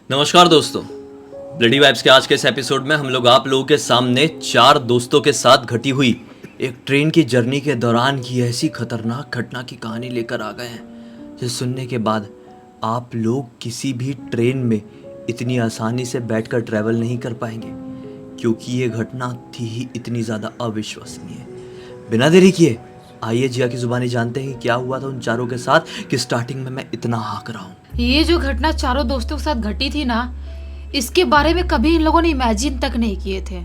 नमस्कार दोस्तों, bloody vibes के आज के इस एपिसोड में हम लोग आप लोगों के सामने 4 दोस्तों के साथ घटी हुई एक ट्रेन की जर्नी के दौरान की ऐसी खतरनाक घटना की कहानी लेकर आ गए हैं जिसे सुनने के बाद आप लोग किसी भी ट्रेन में इतनी आसानी से बैठकर ट्रैवल नहीं कर पाएंगे, क्योंकि ये घटना थी ही इतनी ज़्यादा अविश्वसनीय। बिना देरी किए आइए जिया की जुबानी जानते हैं कि क्या हुआ था उन चारों के साथ कि स्टार्टिंग में मैं इतना हाँक रहा हूँ। ये जो घटना चारों दोस्तों के साथ घटी थी ना, इसके बारे में कभी इन लोगों ने इमेजिन तक नहीं किए थे।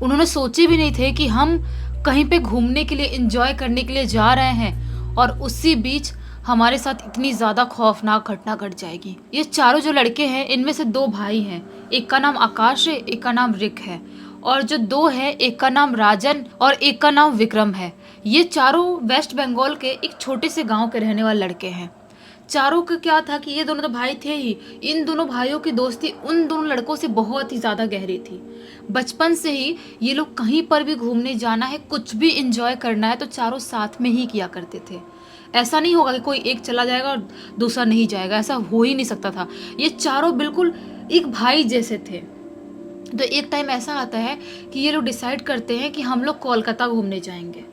उन्होंने सोचे भी नहीं थे कि हम कहीं पे घूमने के लिए, एंजॉय करने के लिए जा रहे हैं और उसी बीच हमारे साथ इतनी ज़्यादा खौफनाक घटना घट जाएगी। ये चारों जो लड़के हैं, इनमें से 2 भाई हैं। एक का नाम आकाश है, एक का नाम रिक है, और जो 2 है, एक का नाम राजन और एक का नाम विक्रम है। ये चारों वेस्ट बंगाल के एक छोटे से गाँव के रहने वाले लड़के हैं। चारों का क्या था कि ये दोनों तो भाई थे ही। इन दोनों भाइयों की दोस्ती उन दोनों लड़कों से बहुत ही ज़्यादा गहरी थी। बचपन से ही ये लोग कहीं पर भी घूमने जाना है, कुछ भी इंजॉय करना है तो चारों साथ में ही किया करते थे। ऐसा नहीं होगा कि कोई एक चला जाएगा और दूसरा नहीं जाएगा, ऐसा हो ही नहीं सकता था। ये चारों बिल्कुल एक भाई जैसे थे। तो एक टाइम ऐसा आता है कि ये लोग डिसाइड करते हैं कि हम लोग कोलकाता घूमने जाएंगे।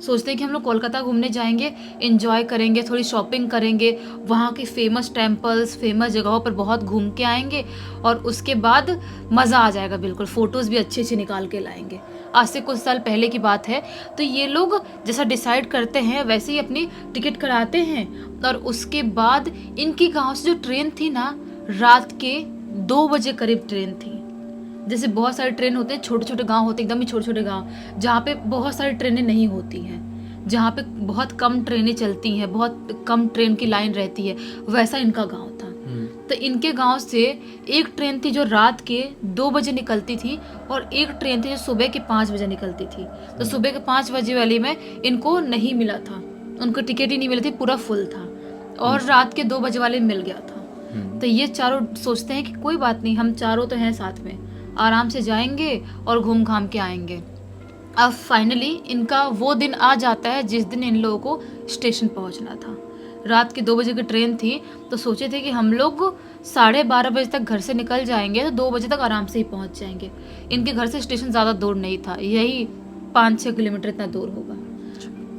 सोचते हैं कि हम लोग कोलकाता घूमने जाएंगे, एंजॉय करेंगे, थोड़ी शॉपिंग करेंगे, वहाँ के फेमस टेम्पल्स, फेमस जगहों पर बहुत घूम के आएंगे और उसके बाद मज़ा आ जाएगा। बिल्कुल फ़ोटोज़ भी अच्छे अच्छे निकाल के लाएंगे। आज से कुछ साल पहले की बात है। तो ये लोग जैसा डिसाइड करते हैं वैसे ही अपनी टिकट कराते हैं और उसके बाद इनके गाँव से जो ट्रेन थी ना, रात के 2 बजे करीब ट्रेन थी। जैसे बहुत सारे ट्रेन होते हैं, छोटे छोटे गांव होते हैं, एकदम ही छोटे छोटे गांव, जहाँ पे बहुत सारी ट्रेनें नहीं होती हैं, जहाँ पे बहुत कम ट्रेनें चलती हैं, बहुत कम ट्रेन की लाइन रहती है, वैसा इनका गांव था। तो इनके गांव से एक ट्रेन थी जो रात के 2 बजे निकलती थी और एक ट्रेन थी जो सुबह के 5 बजे निकलती थी। तो सुबह के 5 बजे वाली में इनको नहीं मिला था, उनको टिकट ही नहीं मिली थी, पूरा फुल था, और रात के 2 बजे वाले मिल गया था। तो ये चारों सोचते हैं कि कोई बात नहीं, हम चारों तो हैं साथ में, आराम से जाएंगे और घूम घाम के आएंगे। अब फाइनली इनका वो दिन आ जाता है जिस दिन इन लोगों को स्टेशन पहुंचना था। रात के 2 बजे की ट्रेन थी, तो सोचे थे कि हम लोग 12:30 बजे तक घर से निकल जाएंगे तो 2 बजे तक आराम से ही पहुंच जाएंगे। इनके घर से स्टेशन ज़्यादा दूर नहीं था, यही 5-6 किलोमीटर इतना दूर होगा।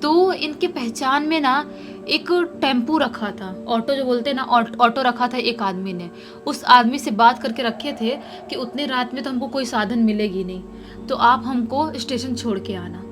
तो इनके पहचान में ना एक टेम्पू रखा था, ऑटो जो बोलते हैं ना, ऑटो रखा था एक आदमी ने। उस आदमी से बात करके रखे थे कि उतनी रात में तो हमको कोई साधन मिलेगी नहीं, तो आप हमको स्टेशन छोड़ के आना।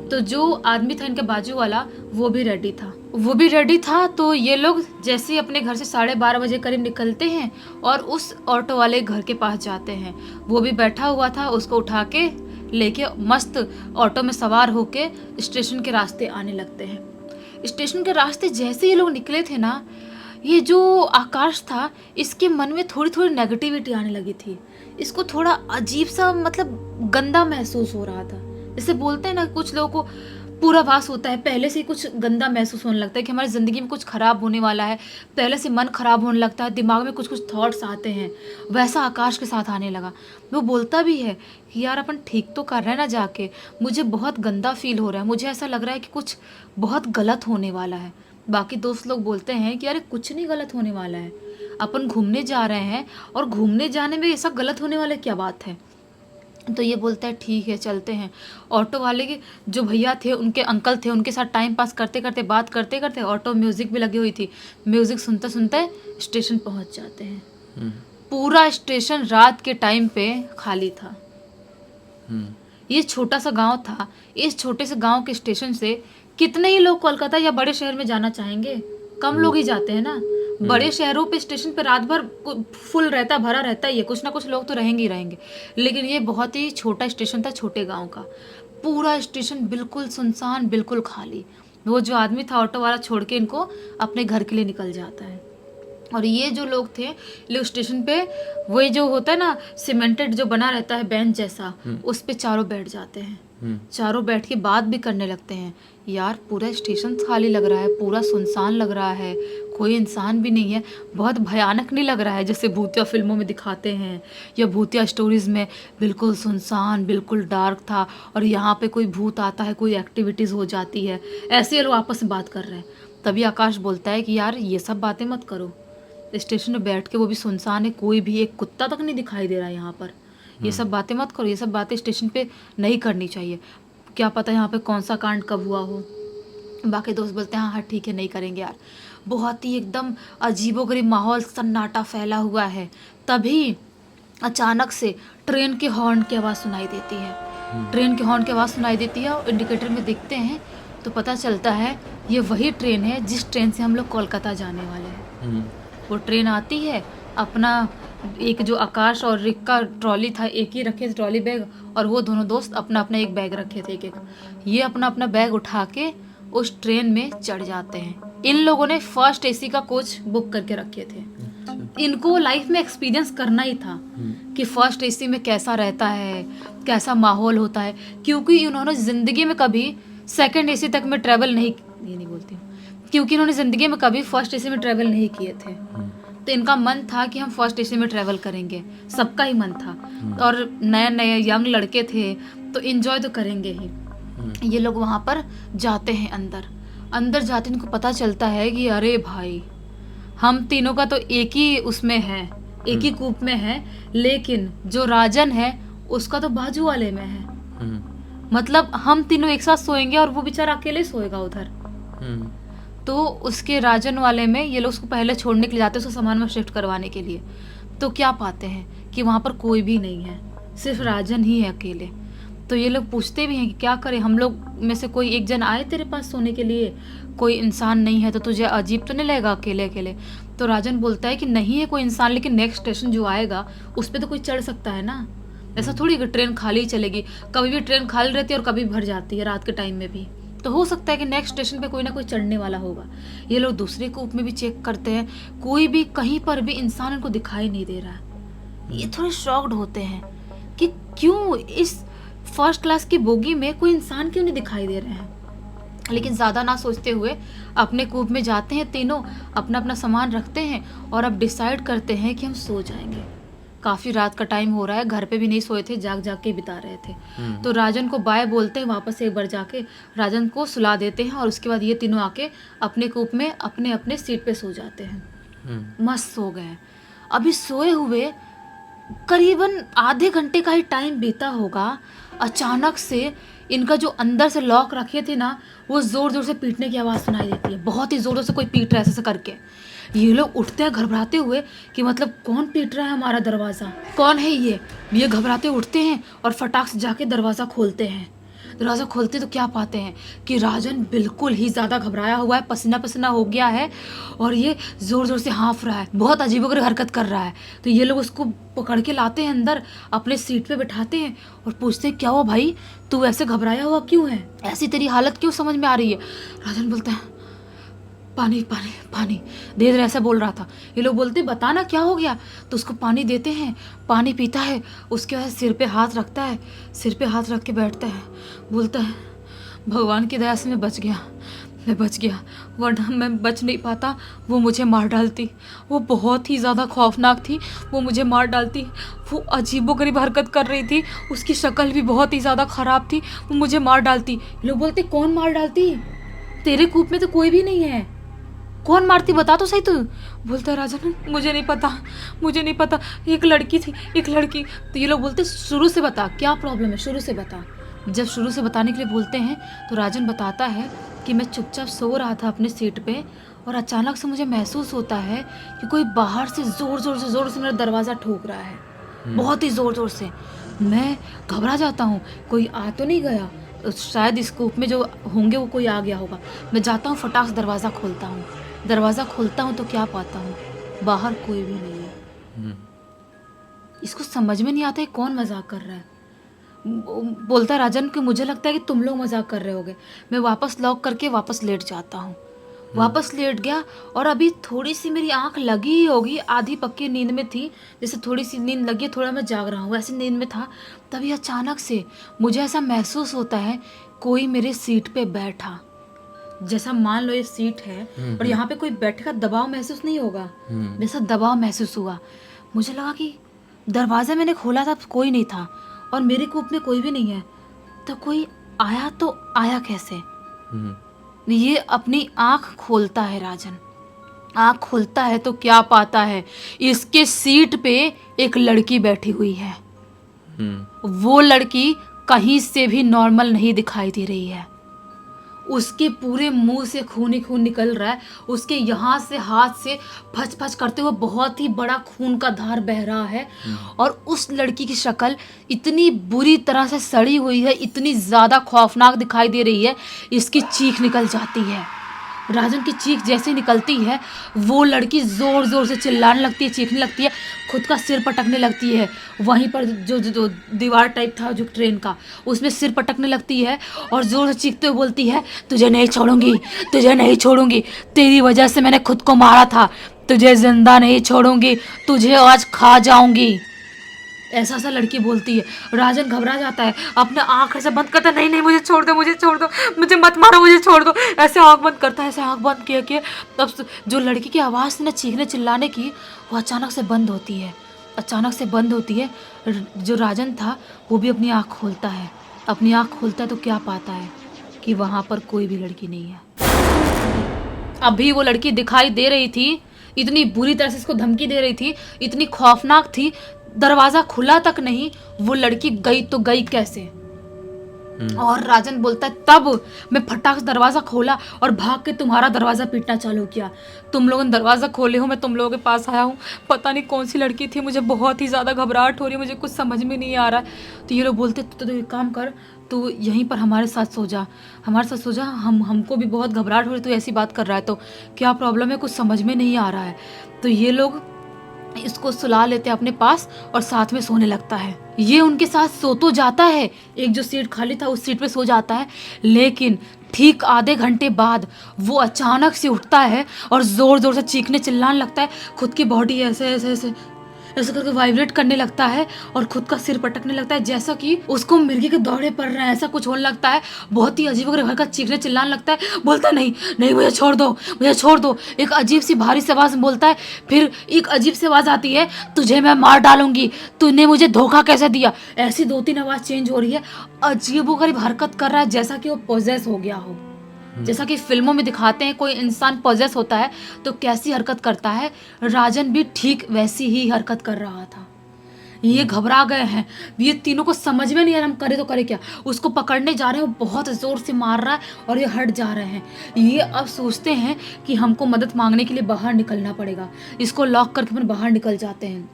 तो जो आदमी था इनके बाजू वाला, वो भी रेडी था। तो ये लोग जैसे ही अपने घर से 12:30 बजे करीब निकलते हैं और उस ऑटो वाले घर के पास जाते हैं। वो भी बैठा हुआ था, उसको उठा के लेके मस्त ऑटो में सवार होके स्टेशन के रास्ते आने लगते हैं। स्टेशन के रास्ते जैसे ये लोग निकले थे ना, ये जो आकाश था, इसके मन में थोड़ी थोड़ी नेगेटिविटी आने लगी थी। इसको थोड़ा अजीब सा, मतलब गंदा महसूस हो रहा था। जैसे बोलते हैं ना, कुछ लोगों को पूर्वाभास होता है, पहले से ही कुछ गंदा महसूस होने लगता है कि हमारी ज़िंदगी में कुछ ख़राब होने वाला है, पहले से मन ख़राब होने लगता है, दिमाग में कुछ कुछ थॉट्स आते हैं। वैसा आकाश के साथ आने लगा। वो बोलता भी है कि यार अपन ठीक तो कर रहे हैं ना जाके, मुझे बहुत गंदा फील हो रहा है, मुझे ऐसा लग रहा है कि कुछ बहुत गलत होने वाला है। बाकी दोस्त लोग बोलते हैं कि यार कुछ नहीं गलत होने वाला है, अपन घूमने जा रहे हैं और घूमने जाने में ऐसा गलत होने वाला क्या बात है। तो ये बोलता है ठीक है चलते हैं। ऑटो वाले के जो भैया थे, उनके अंकल थे, उनके साथ टाइम पास करते करते, बात करते करते, ऑटो म्यूज़िक भी लगी हुई थी, म्यूज़िक सुनते सुनते स्टेशन पहुंच जाते हैं। पूरा स्टेशन रात के टाइम पे खाली था। ये छोटा सा गांव था। इस छोटे से गांव के स्टेशन से कितने ही लोग कोलकाता या बड़े शहर में जाना चाहेंगे? कम लोग ही जाते हैं ना। बड़े शहरों पे स्टेशन पे रात भर फुल रहता, भरा रहता ही है, कुछ ना कुछ लोग तो रहेंगे ही रहेंगे। लेकिन ये बहुत ही छोटा स्टेशन था, छोटे गांव का। पूरा स्टेशन बिल्कुल सुनसान, बिल्कुल खाली। वो जो आदमी था ऑटो वाला छोड़ के इनको अपने घर के लिए निकल जाता है। और ये जो लोग थे, लोग स्टेशन पे वही जो होता है ना, सीमेंटेड जो बना रहता है बेंच जैसा, उस पे चारों बैठ जाते हैं। चारों बैठ के बात भी करने लगते हैं। यार पूरा स्टेशन खाली लग रहा है, पूरा सुनसान लग रहा है, कोई इंसान भी नहीं है। बहुत भयानक नहीं लग रहा है जैसे भूतिया फिल्मों में दिखाते हैं या भूतिया स्टोरीज में? बिल्कुल सुनसान, बिल्कुल डार्क था, और यहाँ पे कोई भूत आता है, कोई एक्टिविटीज़ हो जाती है, ऐसे ये लोग आपस में बात कर रहे हैं। तभी आकाश बोलता है कि यार ये सब बातें मत करो, स्टेशन पे बैठ के, वो भी सुनसान है, कोई भी एक कुत्ता तक नहीं दिखाई दे रहा है यहाँ पर। ये सब बातें मत करो, ये सब बातें स्टेशन पे नहीं करनी चाहिए। क्या पता यहाँ पे कौन सा कांड कब हुआ हो। बाकी दोस्त बोलते हैं हाँ हाँ ठीक है, नहीं करेंगे यार। बहुत ही एकदम अजीबोगरीब माहौल, सन्नाटा फैला हुआ है। तभी अचानक से ट्रेन के हॉर्न की आवाज़ सुनाई देती है। ट्रेन के हॉर्न की आवाज़ सुनाई देती है और इंडिकेटर में देखते हैं तो पता चलता है ये वही ट्रेन है जिस ट्रेन से हम लोग कोलकाता जाने वाले हैं। वो ट्रेन आती है, अपना एक जो आकाश और रिक का ट्रॉली था, एक ही रखे थे ट्रॉली बैग, और वो दोनों दोस्त अपना अपना एक बैग रखे थे, एक एक। ये अपना अपना बैग उठा के उस ट्रेन में चढ़ जाते हैं। इन लोगों ने फर्स्ट एसी का कोच बुक करके रखे थे। इनको लाइफ में एक्सपीरियंस करना ही था कि फर्स्ट एसी में कैसा रहता है, कैसा माहौल होता है, क्योंकि उन्होंने ज़िंदगी में कभी सेकंड एसी तक में ट्रैवल नहीं, ये नहीं बोलती हूँ, क्योंकि इन्होंने ज़िंदगी में कभी फर्स्ट एसी में ट्रैवल नहीं किए थे। तो इनका मन था कि हम फर्स्ट एसी में ट्रैवल करेंगे, सबका ही मन था। और नए नए यंग लड़के थे तो इन्जॉय तो करेंगे ही। ये लोग वहाँ पर जाते हैं, अंदर जाते इनको पता चलता है कि अरे भाई, हम तीनों का तो एक ही उसमें है, एक ही कूप में है, लेकिन जो राजन है उसका तो बाजू वाले में है। मतलब हम तीनों एक साथ सोएंगे और वो बेचारा अकेले सोएगा उधर। तो उसके राजन वाले में ये लोग उसको पहले छोड़ने के लिए जाते हैं, उसको सामान में शिफ्ट करवाने के लिए। तो क्या पाते हैं कि वहाँ पर कोई भी नहीं है, सिर्फ राजन ही है अकेले। तो ये लोग पूछते भी हैं कि क्या करें, हम लोग में से कोई एक जन आए तेरे पास सोने के लिए, कोई इंसान नहीं है तो तुझे अजीब तो नहीं लगेगा अकेले अकेले। तो राजन बोलता है कि नहीं है कोई इंसान, लेकिन नेक्स्ट स्टेशन जो आएगा उस पर तो कोई चढ़ सकता है ना। ऐसा थोड़ी कि ट्रेन खाली चलेगी, कभी भी ट्रेन खाली रहती है और कभी भर जाती है रात के टाइम में भी। तो हो सकता है कि नेक्स्ट स्टेशन पे कोई ना कोई चढ़ने वाला होगा। ये लोग दूसरे कूप में भी चेक करते हैं, कोई भी कहीं पर भी इंसान इनको दिखाई नहीं दे रहा है। ये थोड़े शॉक्ड होते हैं कि क्यों इस फर्स्ट क्लास की बोगी में कोई इंसान क्यों नहीं दिखाई दे रहे हैं। लेकिन ज़्यादा ना सोचते हुए अपने कूप में जाते हैं तीनों, अपना अपना सामान रखते हैं और अब डिसाइड करते हैं कि हम सो जाएंगे। काफ़ी रात का टाइम हो रहा है, घर पे भी नहीं सोए थे, जाग जाग के बिता रहे थे। तो राजन को बाय बोलते हैं, वापस एक बार जाके राजन को सुला देते हैं और उसके बाद ये तीनों आके अपने कूप में अपने अपने सीट पे सो जाते हैं। मस्त सो गए। अभी सोए हुए करीबन आधे घंटे का ही टाइम बीता होगा, अचानक से इनका जो अंदर से लॉक रखे थे ना, वो ज़ोर ज़ोर से पीटने की आवाज़ सुनाई देती है। बहुत ही ज़ोरों से कोई पीट रहा है ऐसे करके। ये लोग उठते हैं घबराते हुए कि मतलब कौन पीट रहा है हमारा दरवाज़ा, कौन है ये घबराते उठते हैं और फटाक से जाके दरवाज़ा खोलते हैं। दरवाज़ा खोलते तो क्या पाते हैं कि राजन बिल्कुल ही ज़्यादा घबराया हुआ है, पसीना पसीना हो गया है और ये ज़ोर ज़ोर से हाँफ रहा है, बहुत अजीबोगरीब हरकत कर रहा है। तो ये लोग उसको पकड़ के लाते हैं अंदर, अपने सीट पे बिठाते हैं और पूछते हैं क्या हुआ भाई, तू ऐसे घबराया हुआ क्यों है, ऐसी तेरी हालत क्यों समझ में आ रही है। राजन बोलता है पानी पानी पानी दे दे, ऐसा बोल रहा था। ये लोग बोलते बता ना क्या हो गया। तो उसको पानी देते हैं, पानी पीता है, उसके बाद सिर पे हाथ रखता है, सिर पे हाथ रख के बैठता है, बोलता है भगवान की दया से मैं बच गया, वरना मैं बच नहीं पाता, वो मुझे मार डालती, वो बहुत ही ज़्यादा खौफनाक थी, वो मुझे मार डालती, वो अजीबोगरीब हरकत कर रही थी, उसकी शक्ल भी बहुत ही ज़्यादा ख़राब थी, वो मुझे मार डालती। लोग बोलते कौन मार डालती, तेरे कूप में तो कोई भी नहीं है, कौन मारती बता तो सही तू। बोलता है राजन मुझे नहीं पता, एक लड़की थी, एक लड़की। तो ये लोग बोलते शुरू से बता, क्या प्रॉब्लम है, शुरू से बता। जब शुरू से बताने के लिए बोलते हैं तो राजन बताता है कि मैं चुपचाप सो रहा था अपने सीट पे और अचानक से मुझे महसूस होता है कि कोई बाहर से ज़ोर से मेरा दरवाज़ा ठोक रहा है, बहुत ही ज़ोर से। मैं घबरा जाता हूँ, कोई आ तो नहीं गया, शायद इस कूप में जो होंगे वो कोई आ गया होगा। मैं जाता हूँ, फटाक से दरवाज़ा खोलता हूँ तो क्या पाता हूँ, बाहर कोई भी नहीं है। इसको समझ में नहीं आता है कौन मजाक कर रहा है। बोलता है राजन कि मुझे लगता है कि तुम लोग मजाक कर रहे होगे। मैं वापस लॉक करके वापस लेट जाता हूँ। वापस लेट गया और अभी थोड़ी सी मेरी आंख लगी ही होगी, आधी पक्की नींद में थी, जैसे थोड़ी सी नींद लगी, थोड़ा मैं जाग रहा हूँ, ऐसी नींद में था। तभी अचानक से मुझे ऐसा महसूस होता है कोई मेरे सीट पे बैठा, जैसा मान लो ये सीट है और यहाँ पे कोई बैठेगा, दबाव महसूस नहीं होगा, वैसा दबाव महसूस हुआ। मुझे लगा कि दरवाज़ा मैंने खोला था, कोई नहीं था और मेरे कूप में कोई भी नहीं है, तो कोई आया तो आया कैसे। ये अपनी आंख खोलता है राजन, आँख खुलता है तो क्या पाता है, इसके सीट पे एक लड़की बैठी हुई है। वो लड़की कहीं से भी नॉर्मल नहीं दिखाई दे रही है। उसके पूरे मुंह से खून ही खून निकल रहा है। उसके यहाँ से हाथ से फच फच करते हुए बहुत ही बड़ा खून का धार बह रहा है। और उस लड़की की शक्ल इतनी बुरी तरह से सड़ी हुई है, इतनी ज़्यादा खौफनाक दिखाई दे रही है, इसकी चीख निकल जाती है। राजन की चीख जैसे निकलती है, वो लड़की ज़ोर ज़ोर से चिल्लाने लगती है, चीखने लगती है, खुद का सिर पटकने लगती है। वहीं पर जो दीवार टाइप था जो ट्रेन का, उसमें सिर पटकने लगती है और ज़ोर से चीखते हुए बोलती है, तुझे नहीं छोड़ूंगी, तुझे नहीं छोड़ूंगी, तेरी वजह से मैंने खुद को मारा था, तुझे जिंदा नहीं छोड़ूंगी, तुझे आज खा जाऊंगी। ऐसा सा लड़की बोलती है। राजन घबरा जाता है, अपने आँख ऐसे बंद करता है, नहीं नहीं मुझे छोड़ दो, मुझे छोड़ दो, मुझे मत मारो, मुझे छोड़ दो। ऐसे आँख बंद करता है, ऐसे आँख बंद किया कि तब जो लड़की की आवाज़ थी ना चीखने चिल्लाने की, वो अचानक से बंद होती है। अचानक से बंद होती है। जो राजन था वो भी अपनी आँख खोलता है। अपनी आँख खोलता है तो क्या पाता है कि वहाँ पर कोई भी लड़की नहीं है। अभी वो लड़की दिखाई दे रही थी, इतनी बुरी तरह से इसको धमकी दे रही थी, इतनी खौफनाक थी, दरवाजा खुला तक नहीं, वो लड़की गई तो गई कैसे। और राजन बोलता है, तब मैं फटाक से दरवाजा खोला और भाग के तुम्हारा दरवाजा पीटना चालू किया। तुम लोगों ने दरवाजा खोले हो, मैं तुम लोगों के पास आया हूँ। पता नहीं कौन सी लड़की थी, मुझे बहुत ही ज़्यादा घबराहट हो रही है, मुझे कुछ समझ में नहीं आ रहा है। तो ये लोग बोलते, तो एक काम कर, तो यहीं पर हमारे साथ सो जा, हमारे साथ सो जा, हमको भी बहुत घबराहट हो रही है, तो ऐसी बात कर रहा है तो क्या प्रॉब्लम है, कुछ समझ में नहीं आ रहा है। तो ये लोग इसको सुला लेते हैं अपने पास और साथ में सोने लगता है। ये उनके साथ सो तो जाता है, एक जो सीट खाली था उस सीट पे सो जाता है, लेकिन ठीक आधे घंटे बाद वो अचानक से उठता है और जोर जोर से चीखने चिल्लाने लगता है। खुद की बॉडी ऐसे ऐसे ऐसे ऐसे करके वाइब्रेट करने लगता है और खुद का सिर पटकने लगता है, जैसा कि उसको मिर्गी के दौरे पड़ रहे हैं, ऐसा कुछ होने लगता है। बहुत ही अजीब घर का चीखने चिल्लाने लगता है, बोलता है, नहीं नहीं मुझे छोड़ दो, मुझे छोड़ दो। एक अजीब सी भारी सी आवाज़ में बोलता है। फिर एक अजीब सी आवाज़ आती है, तुझे मैं मार डालूंगी, तूने मुझे धोखा कैसे दिया। ऐसी 2-3 आवाज़ चेंज हो रही है। अजीबोगरीब हरकत कर रहा है, जैसा कि वो पोजेस हो गया हो। जैसा कि फिल्मों में दिखाते हैं कोई इंसान पॉजेस होता है तो कैसी हरकत करता है, राजन भी ठीक वैसी ही हरकत कर रहा था। ये घबरा गए हैं, ये तीनों को समझ में नहीं आ रहा हम करे तो करे क्या। उसको पकड़ने जा रहे हैं, वो बहुत जोर से मार रहा है और ये हट जा रहे हैं। ये अब सोचते हैं कि हमको मदद मांगने के लिए बाहर निकलना पड़ेगा। इसको लॉक करके फिर बाहर निकल जाते हैं।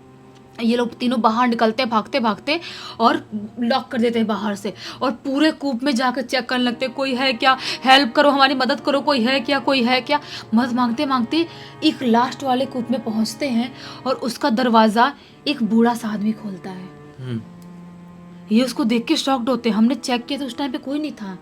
ये लोग तीनों बाहर निकलते हैं भागते भागते और लॉक कर देते हैं बाहर से, और पूरे कूप में जाकर चेक करने लगते हैं, कोई है क्या, हेल्प करो, हमारी मदद करो, कोई है क्या, कोई है क्या। मदद मांगते मांगते एक लास्ट वाले कूप में पहुंचते हैं और उसका दरवाज़ा एक बूढ़ा सा आदमी खोलता है। ये उसको देख के शॉक्ड होते हैं। हमने चेक किया तो उस टाइम पे कोई नहीं था,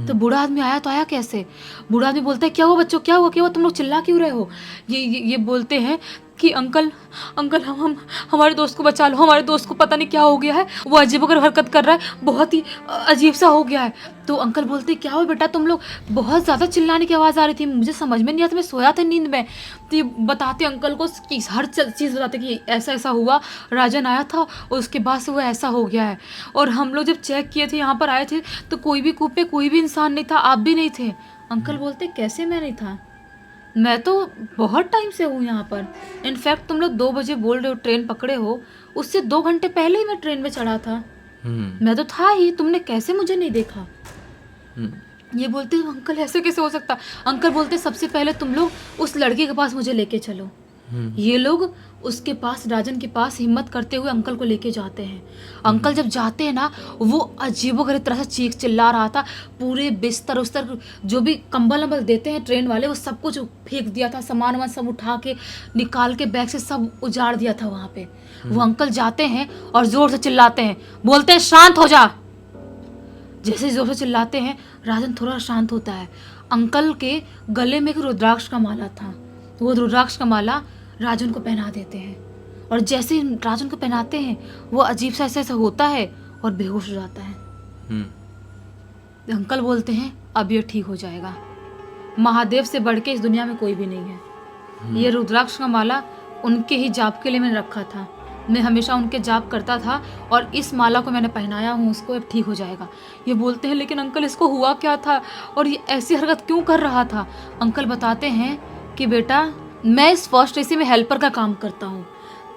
तो बूढ़ा आदमी आया तो आया कैसे। बूढ़ा आदमी बोलता है, क्या हुआ बच्चों, क्या हुआ, क्या हुआ, तुम लोग चिल्ला क्यों रहे हो। ये बोलते हैं कि अंकल हम हमारे दोस्त को बचा लो, हमारे दोस्त को पता नहीं क्या हो गया है, वो अजीबोगरीब हरकत कर रहा है, बहुत ही अजीब सा हो गया है। तो अंकल बोलते, क्या हुआ बेटा, तुम लोग बहुत ज़्यादा चिल्लाने की आवाज़ आ रही थी, मुझे समझ में नहीं आता, मैं सोया था नींद में। तो ये बताते अंकल को कि हर चीज़ बताते कि ऐसा ऐसा हुआ, राजन आया था और उसके बाद से वो ऐसा हो गया है। और हम लोग जब चेक किए थे, यहाँ पर आए थे, तो कोई भी कूप पे कोई भी इंसान नहीं था, आप भी नहीं थे। अंकल बोलते, कैसे मैं नहीं था, मैं तो बहुत टाइम से हूँ यहाँ पर। इनफैक्ट तुम लोग 2 बजे बोल रहे हो ट्रेन पकड़े हो, उससे 2 घंटे पहले ही मैं ट्रेन में चढ़ा था, मैं तो था ही, तुमने कैसे मुझे नहीं देखा। ये बोलते अंकल ऐसे कैसे हो सकता। अंकल बोलते, सबसे पहले तुम लोग उस लड़के के पास मुझे लेके चलो। ये लोग उसके पास, राजन के पास हिम्मत करते हुए अंकल को लेके जाते हैं। अंकल जब जाते हैं ना, वो अजीबोगरीब तरह से चीख चिल्ला रहा था, पूरे बिस्तर उस्तर जो भी कंबल वंबल देते हैं ट्रेन वाले, वो सब कुछ फेंक दिया था, सामान वामान सब उठा के निकाल के बैग से सब उजाड़ दिया था वहाँ पे। वो अंकल जाते हैं और जोर से चिल्लाते हैं, बोलते हैं शांत हो जा। जैसे जोर से चिल्लाते हैं, राजन थोड़ा शांत होता है। अंकल के गले में एक रुद्राक्ष का माला था, वो रुद्राक्ष का माला राजन को पहना देते हैं, और जैसे ही राजन को पहनाते हैं, वो अजीब सा ऐसा होता है और बेहोश हो जाता है। अंकल बोलते हैं, अब ये ठीक हो जाएगा, महादेव से बढ़ के इस दुनिया में कोई भी नहीं है। ये रुद्राक्ष का माला उनके ही जाप के लिए मैंने रखा था, मैं हमेशा उनके जाप करता था और इस माला को मैंने पहनाया हूँ उसको, अब ठीक हो जाएगा। ये बोलते हैं, लेकिन अंकल इसको हुआ क्या था और ये ऐसी हरकत क्यों कर रहा था। अंकल बताते हैं कि बेटा, मैं इस फर्स्ट एसी में हेल्पर का काम करता हूँ,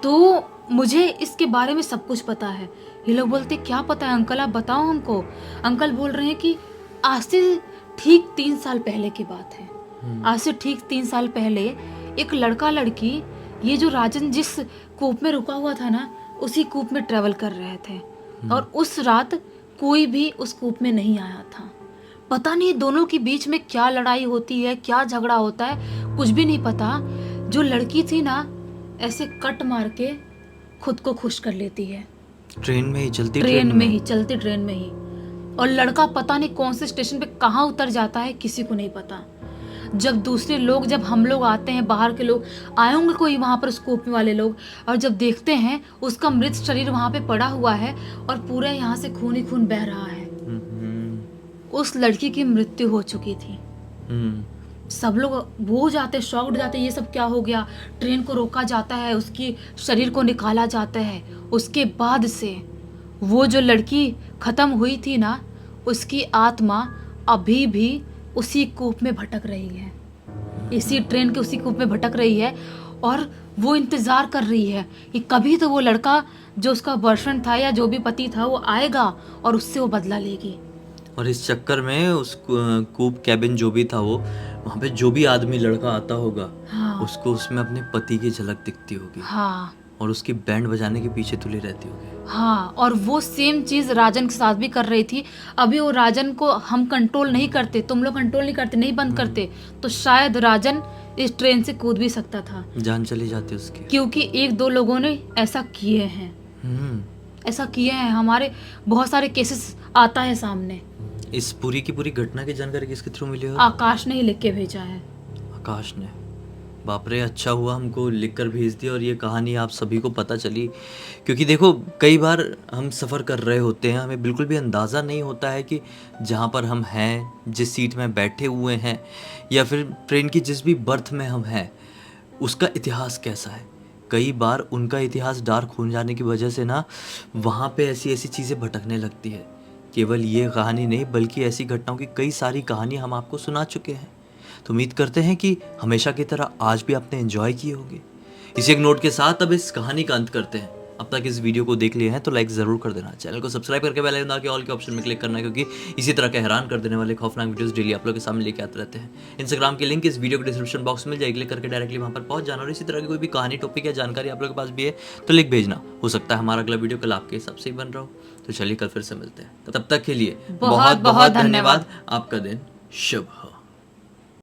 तो मुझे इसके बारे में सब कुछ पता है। ये लोग बोलते क्या पता है अंकल, आप बताओ हमको। अंकल बोल रहे हैं कि आज से ठीक 3 साल पहले की बात है। आज से ठीक 3 साल पहले एक लड़का लड़की, ये जो राजन जिस कूप में रुका हुआ था ना, उसी कूप में ट्रेवल कर रहे थे और उस रात कोई भी उस कूप में नहीं आया था। पता नहीं दोनों के बीच में क्या लड़ाई होती है, क्या झगड़ा होता है, कुछ भी नहीं पता। जो लड़की थी ना, ऐसे कट मार के खुद को खुश कर लेती है। ट्रेन में ही, चलती ट्रेन में ही, चलती ट्रेन में ही। और लड़का पता नहीं कौन से स्टेशन पे कहाँ उतर जाता है, किसी को नहीं पता। जब दूसरे लोग, जब हम लोग आते हैं, बाहर के लोग आए होंगे कोई वहाँ पर स्कूप वाले लोग, और जब देखते हैं उसका मृत शरीर वहाँ पे पड़ा हुआ है और पूरा यहाँ से खून ही खून बह रहा है। उस लड़की की मृत्यु हो चुकी थी। सब लोग वो हो जाते, शॉक्ड जाते, ये सब क्या हो गया। ट्रेन को रोका जाता है, उसकी शरीर को निकाला जाता है। उसके बाद से वो जो लड़की खत्म हुई थी ना, उसकी आत्मा अभी भी उसी कूप में भटक रही है, इसी ट्रेन के उसी कूप में भटक रही है। और वो इंतज़ार कर रही है कि कभी तो वो लड़का जो उसका बॉयफ्रेंड था या जो भी पति था, वो आएगा और उससे वो बदला लेगी। और इस चक्कर में उस कूप कैबिन जो भी था, वो वहाँ पे जो भी आदमी लड़का आता होगा, हाँ। उसको उसमें अपने पति की झलक दिखती होगी। हाँ और उसकी बैंड बजाने के पीछे तुली रहती होगी। हाँ, और वो सेम चीज़ राजन के साथ भी कर रही थी। अभी वो राजन को हम कंट्रोल नहीं करते, तुम लोग कंट्रोल नहीं करते, नहीं बंद करते, तो शायद राजन इस ट्रेन से कूद भी सकता था, जान चली जाती उसकी। क्योंकि 1-2 लोगों ने ऐसा किए हैं, ऐसा किए हैं। हमारे बहुत सारे केसेस आता है सामने। इस पूरी की पूरी घटना की जानकारी किसके थ्रू मिली हो? आकाश ने ही लिख के भेजा है। आकाश ने? बाप रे, अच्छा हुआ हमको लिख कर भेज दिया और ये कहानी आप सभी को पता चली। क्योंकि देखो, कई बार हम सफ़र कर रहे होते हैं, हमें बिल्कुल भी अंदाज़ा नहीं होता है कि जहाँ पर हम हैं, जिस सीट में बैठे हुए हैं, या फिर ट्रेन की जिस भी बर्थ में हम हैं, उसका इतिहास कैसा है। कई बार उनका इतिहास डार्क हो जाने की वजह से ना, वहाँ पे ऐसी ऐसी चीज़ें भटकने लगती है। केवल ये कहानी नहीं, बल्कि ऐसी घटनाओं की कई सारी कहानी हम आपको सुना चुके हैं। तो उम्मीद करते हैं कि हमेशा की तरह आज भी आपने एंजॉय किए होंगे। इसी एक नोट के साथ अब इस कहानी का अंत करते हैं। अब तक इस वीडियो को देख लिए हैं तो लाइक ज़रूर कर देना, चैनल को सब्सक्राइब करके बेल आइकन के ऑल के ऑप्शन में क्लिक करना, क्योंकि इसी तरह के हैरान कर देने वाले खौफनाक वीडियोस डेली आप लोग के सामने लेके आते रहते हैं। इंस्टाग्राम की लिंक इस वीडियो के डिस्क्रिप्शन बॉक्स में मिल जाएगी, क्लिक करके डायरेक्टली वहाँ पर पहुँच जाना। और इसी तरह की कोई भी कहानी, टॉपिक या जानकारी आप लोग के पास भी है तो लिख भेजना। हो सकता है हमारा अगला वीडियो कल आपके हिसाब से ही बन रहा हो। तो चलिए कल फिर से मिलते हैं, तब तक के लिए बहुत बहुत धन्यवाद। आपका दिन शुभ हो।